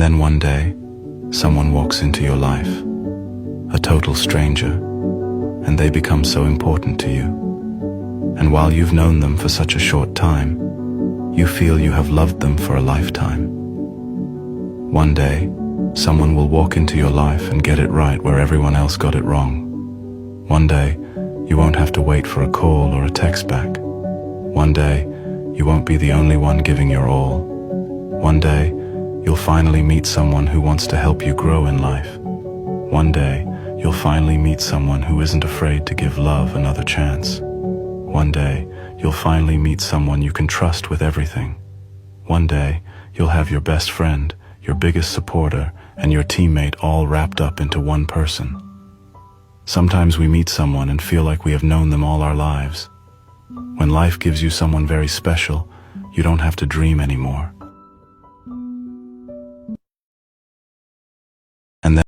then one day, someone walks into your life, a total stranger, and they become so important to you. And while you've known them for such a short time, you feel you have loved them for a lifetime. One day, someone will walk into your life and get it right where everyone else got it wrong. One day, you won't have to wait for a call or a text back. One day, you won't be the only one giving your all. One day, you'll finally meet someone who wants to help you grow in life. One day, you'll finally meet someone who isn't afraid to give love another chance. One day, you'll finally meet someone you can trust with everything. One day, you'll have your best friend, your biggest supporter, and your teammate all wrapped up into one person. Sometimes we meet someone and feel like we have known them all our lives. When life gives you someone very special, you don't have to dream anymore. And then